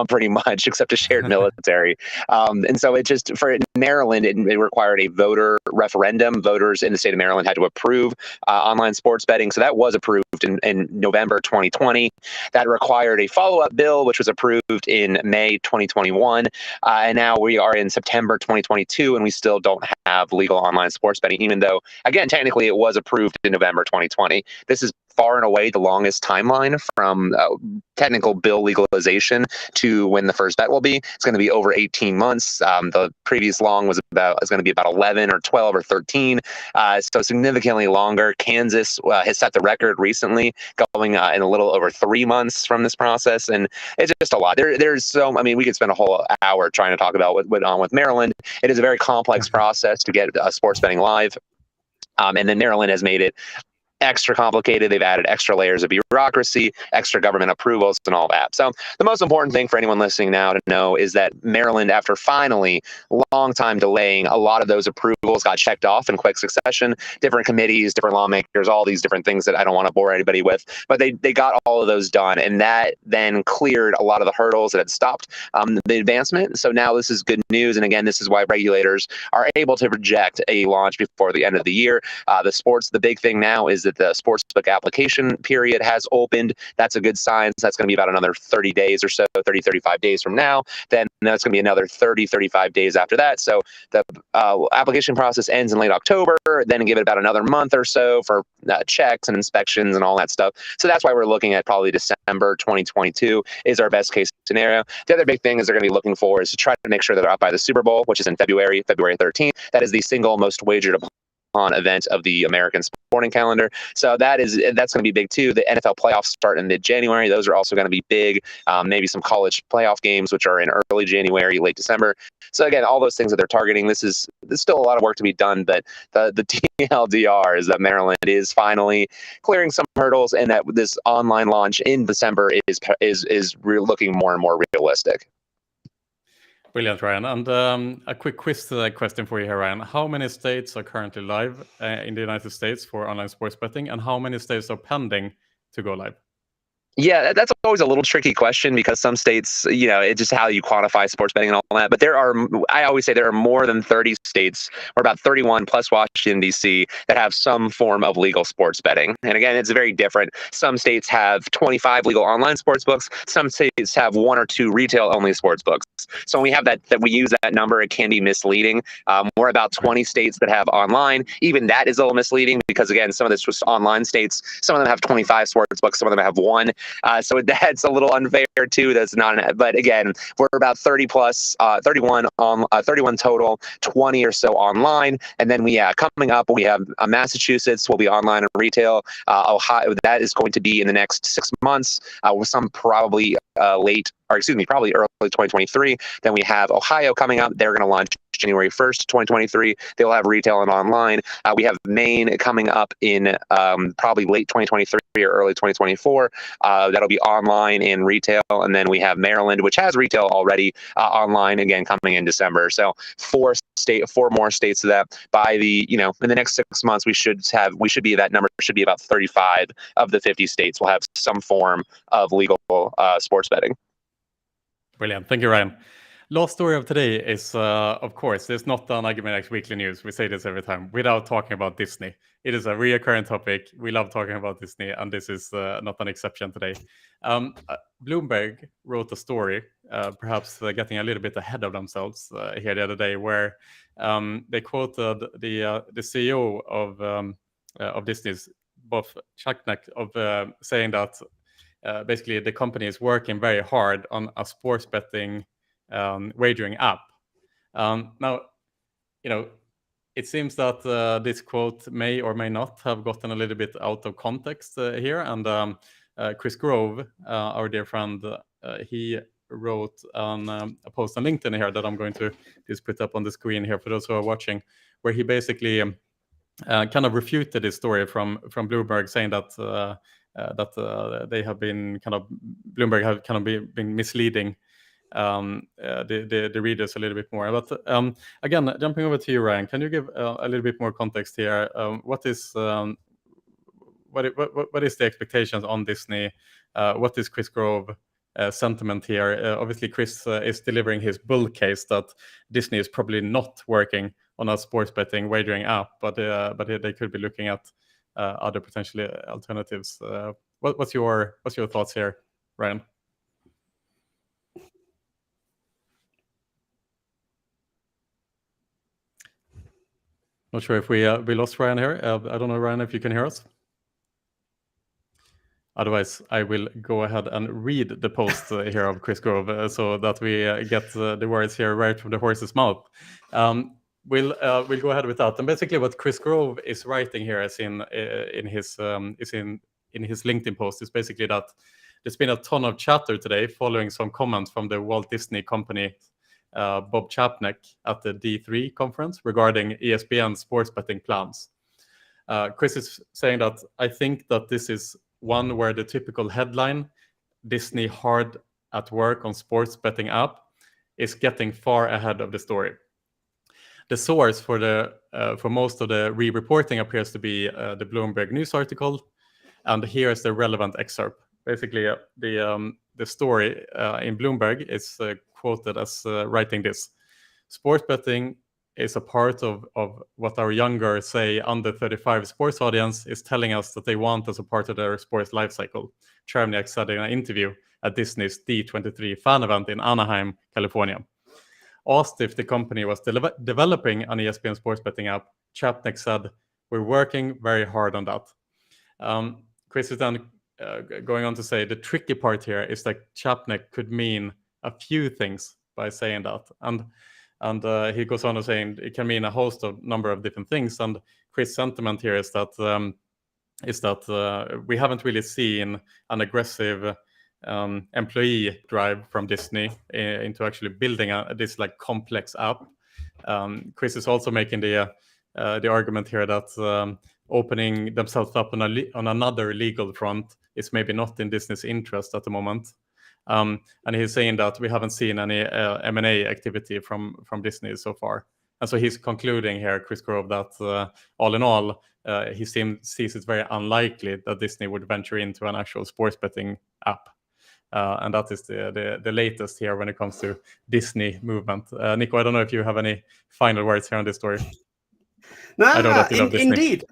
pretty much, except a shared military. And so it just, for Maryland, it required a voter referendum. Voters in the state of Maryland had to approve online sports betting. So that was approved in November 2020. That required a follow-up bill, which was approved in May 2021. And now we are in September 2022, and we still don't have legal online sports betting, even though, again, technically it was approved in November 2020. This is far and away the longest timeline from technical bill legalization to when the first bet will be. It's going to be over 18 months. The previous long was going to be about 11 or 12 or 13. So significantly longer. Kansas has set the record recently, going in a little over 3 months from this process. And it's just a lot. There's so, I mean, we could spend a whole hour trying to talk about what went on with Maryland. It is a very complex process to get sports betting live. And then Maryland has made it extra complicated. They've added extra layers of bureaucracy, extra government approvals, and all that. So the most important thing for anyone listening now to know is that Maryland, after finally long time delaying, a lot of those approvals got checked off in quick succession. Different committees, different lawmakers, all these different things that I don't want to bore anybody with. But they got all of those done, and that then cleared a lot of the hurdles that had stopped the advancement. So now this is good news. And again, this is why regulators are able to project a launch before the end of the year. The big thing now is that the sportsbook application period has opened. That's a good sign. So that's going to be about another 30 days or so, 30, 35 days from now. Then that's going to be another 30, 35 days after that. So the application process ends in late October, then give it about another month or so for checks and inspections and all that stuff. So that's why we're looking at probably December 2022 is our best case scenario. The other big thing is they're going to be looking for is to try to make sure that they're up by the Super Bowl, which is in February 13th. That is the single most wagered upon event of the American sporting calendar. So that's going to be big too. The NFL playoffs start in mid-January. Those are also going to be big. Maybe some college playoff games, which are in early January, late December. So again, all those things that they're targeting, there's still a lot of work to be done, but the TLDR is that Maryland is finally clearing some hurdles, and that this online launch in December is looking more and more realistic. Brilliant, Ryan. And a quick quiz question for you here, Ryan. How many states are currently live in the United States for online sports betting, and how many states are pending to go live? Yeah, that's always a little tricky question because some states, it's just how you quantify sports betting and all that. But I always say there are more than 30 states, or about 31 plus Washington, D.C., that have some form of legal sports betting. And again, it's very different. Some states have 25 legal online sports books. Some states have 1 or 2 retail-only sports books. So when we have that we use that number, it can be misleading. We're about 20 states that have online. Even that is a little misleading because, again, some of this was online states. Some of them have 25 sports books. Some of them have 1. So that's a little unfair too. That's not, but again, we're about 30 plus, 31 total, 20 or so online, and then coming up we have Massachusetts will be online and retail. Ohio, that is going to be in the next 6 months, with some probably probably early 2023. Then we have Ohio coming up. They're going to launch January 1st, 2023. They will have retail and online. We have Maine coming up in probably late 2023 or early 2024. That'll be online and retail. And then we have Maryland, which has retail already, online again coming in December. So 4 more states of that by in the next 6 months, that number should be about 35 of the 50 states will have some form of legal sports betting. Brilliant. Thank you, Ryan. Last story of today is, of course, it's not on iGaming Weekly News. We say this every time without talking about Disney. It is a recurrent topic. We love talking about Disney, and this is not an exception today. Bloomberg wrote a story, perhaps getting a little bit ahead of themselves here the other day, where they quoted the CEO of Disney's, Bob Chapek, of saying that basically the company is working very hard on a sports betting wagering app. Now, it seems that this quote may or may not have gotten a little bit out of context here. And Chris Grove, our dear friend, he wrote a post on LinkedIn here that I'm going to just put up on the screen here for those who are watching, where he basically kind of refuted this story from Bloomberg, saying that they have been Bloomberg have kind of been misleading the readers a little bit more. But again, jumping over to you, Ryan, can you give a little bit more context here? What is the expectations on Disney? What is Chris Grove sentiment here? Obviously, Chris is delivering his bull case that Disney is probably not working on a sports betting wagering app, but they could be looking at other potentially alternatives. What's your thoughts here, Ryan? Not sure if we lost Ryan here. I don't know, Ryan, if you can hear us. Otherwise, I will go ahead and read the post here of Chris Grove so that we get the words here right from the horse's mouth. We'll go ahead with that. And basically, what Chris Grove is writing here, is in his LinkedIn post, is basically that there's been a ton of chatter today following some comments from the Walt Disney Company, Bob Chapek, at the D3 conference regarding ESPN sports betting plans. Chris is saying that I think that this is one where the typical headline, Disney hard at work on sports betting app, is getting far ahead of the story. The source for most of the re-reporting appears to be the Bloomberg News article, and here is the relevant excerpt. Basically, the story in Bloomberg is quoted as writing this: sports betting is a part of what our younger, say, under 35 sports audience is telling us that they want as a part of their sports lifecycle, Cherniak said in an interview at Disney's D23 fan event in Anaheim, California. Asked if the company was developing an ESPN sports betting app, Chapek said, "We're working very hard on that." Chris is then going on to say the tricky part here is that Chapek could mean a few things by saying that. And he goes on to saying it can mean a host of number of different things. And Chris' sentiment here is that we haven't really seen an aggressive employee drive from Disney into actually building this like complex app. Chris is also making the argument here that opening themselves up on another legal front is maybe not in Disney's interest at the moment. And he's saying that we haven't seen any M&A activity from Disney so far. And so he's concluding here, Chris Grove, that all in all, he sees it very unlikely that Disney would venture into an actual sports betting app. And that is the latest here when it comes to Disney movement. Nico, I don't know if you have any final words here on this story. No, I know that you love Disney. Indeed.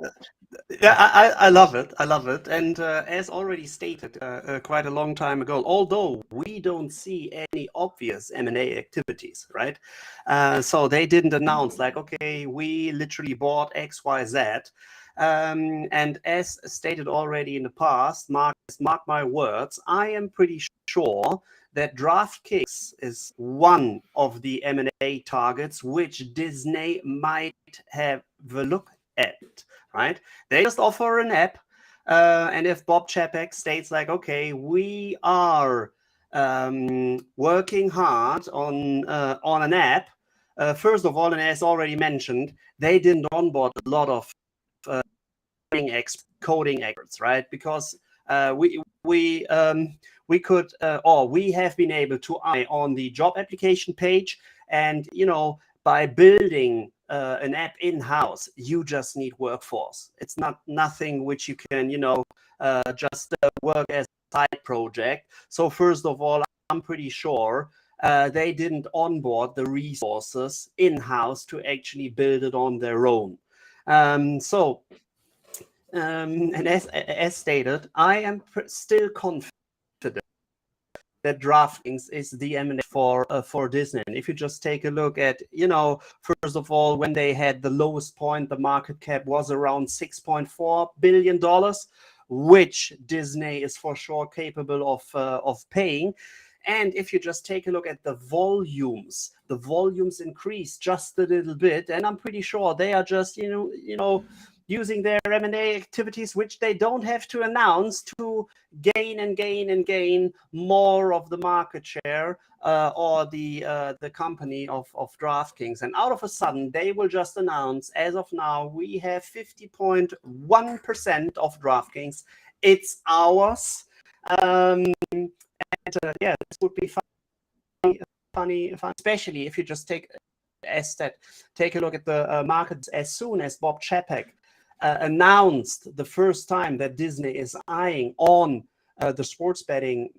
Yeah, I love it. I love it. And as already stated quite a long time ago, although we don't see any obvious M&A activities, right? So they didn't announce like, okay, we literally bought XYZ. And as stated already in the past, mark my words, I am pretty sure that DraftKings is one of the M&A targets which Disney might have a look at. Right? They just offer an app, and if Bob Chapek states like, okay, we are working hard on an app. First of all, and as already mentioned, they didn't onboard a lot of coding experts, right? Because we could or we have been able to eye on the job application page, and by building an app in-house, you just need workforce. It's not nothing which you can, just work as a side project. So first of all, I'm pretty sure they didn't onboard the resources in-house to actually build it on their own. And as stated, I am still confident that DraftKings is the M&A for Disney. And if you just take a look at, first of all, when they had the lowest point, the market cap was around $6.4 billion, which Disney is for sure capable of paying. And if you just take a look at the volumes increased just a little bit, and I'm pretty sure they are just, using their M&A activities, which they don't have to announce, to gain more of the market share or the company of DraftKings. And out of a sudden, they will just announce, as of now, we have 50.1% of DraftKings. It's ours. This would be funny, especially if you just take a look at the markets. As soon as Bob Chapek announced the first time that Disney is eyeing on the sports betting,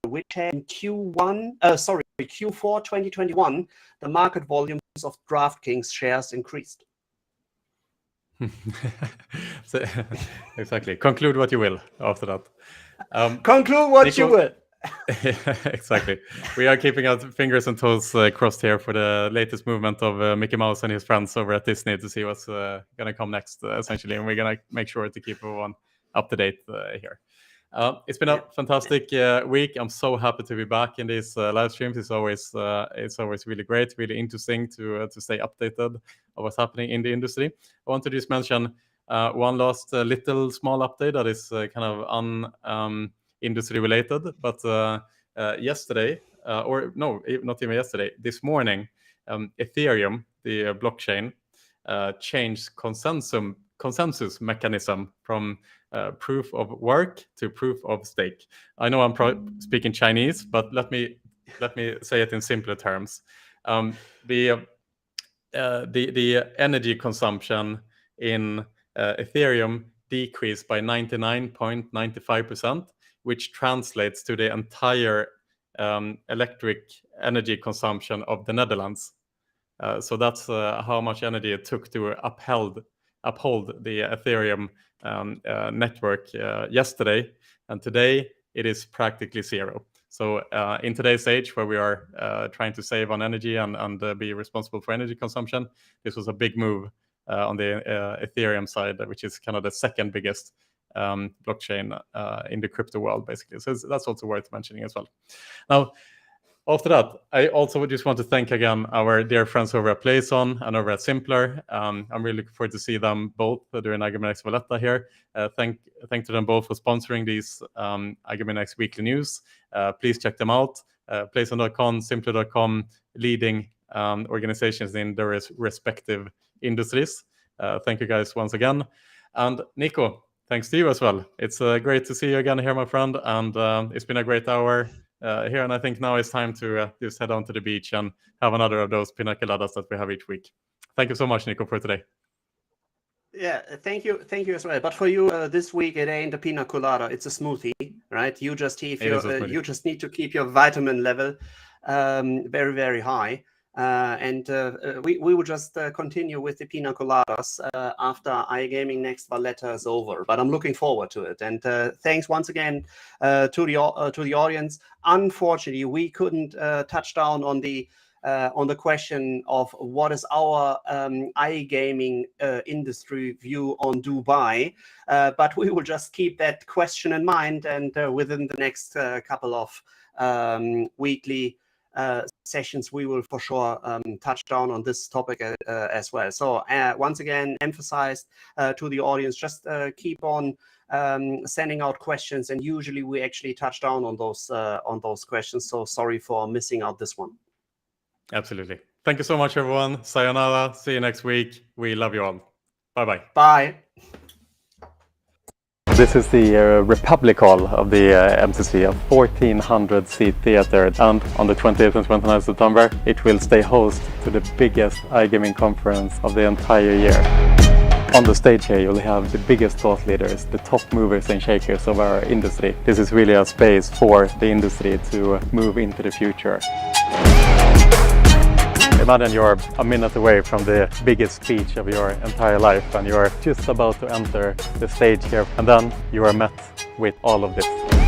which had in Q4 2021, the market volumes of DraftKings shares increased. So, exactly. Conclude what you will after that. Conclude what you will. Exactly. We are keeping our fingers and toes crossed here for the latest movement of Mickey Mouse and his friends over at Disney to see what's going to come next, essentially. And we're going to make sure to keep everyone up to date here. It's been a fantastic week. I'm so happy to be back in these live streams. It's always really great, really interesting to stay updated of what's happening in the industry. I want to just mention one last little small update that is kind of industry related, but yesterday, or no, not even yesterday, this morning, Ethereum, the blockchain, changed consensus mechanism from proof of work to proof of stake. I know I'm speaking Chinese, but let me say it in simpler terms. The energy consumption in Ethereum decreased by 99.95%, which translates to the entire electric energy consumption of the Netherlands. So that's how much energy it took to uphold the Ethereum network yesterday, and today it is practically zero. So in today's age, where we are trying to save on energy and be responsible for energy consumption, this was a big move on the Ethereum side, which is kind of the second biggest blockchain in the crypto world, basically. So that's also worth mentioning as well. Now, after that, I also just want to thank again our dear friends over at Playzone and over at Simpler. I'm really looking forward to see them both during iGaming X Valletta here. Thank to them both for sponsoring these iGaming X weekly news. Please check them out. Playzone.com, Simpler.com, leading organizations in their respective industries. Thank you guys once again. And Nico, thanks to you as well. It's great to see you again here, my friend. And it's been a great hour here. And I think now it's time to just head on to the beach and have another of those pina coladas that we have each week. Thank you so much, Nico, for today. Yeah, thank you as well. But for you this week, it ain't a pina colada; it's a smoothie, right? You just need to keep your vitamin level very, very high. We will just continue with the pina coladas after iGaming Next Valletta is over. But I'm looking forward to it. And thanks once again to the audience. Unfortunately, we couldn't touch down on the question of what is our iGaming industry view on Dubai, but we will just keep that question in mind, and within the next couple of weekly sessions, we will for sure touch down on this topic as well. So once again, emphasized to the audience, just keep on sending out questions, and usually we actually touch down on those questions. So sorry for missing out this one. Absolutely. Thank you so much, everyone. Sayonara. See you next week. We love you all. Bye-bye. Bye. This is the Republic Hall of the MCC, a 1,400-seat theater. And on the 28th and 29th September, it will stay host to the biggest iGaming conference of the entire year. On the stage here, you'll have the biggest thought leaders, the top movers and shakers of our industry. This is really a space for the industry to move into the future. Imagine you're a minute away from the biggest speech of your entire life and you're just about to enter the stage here, and then you are met with all of this.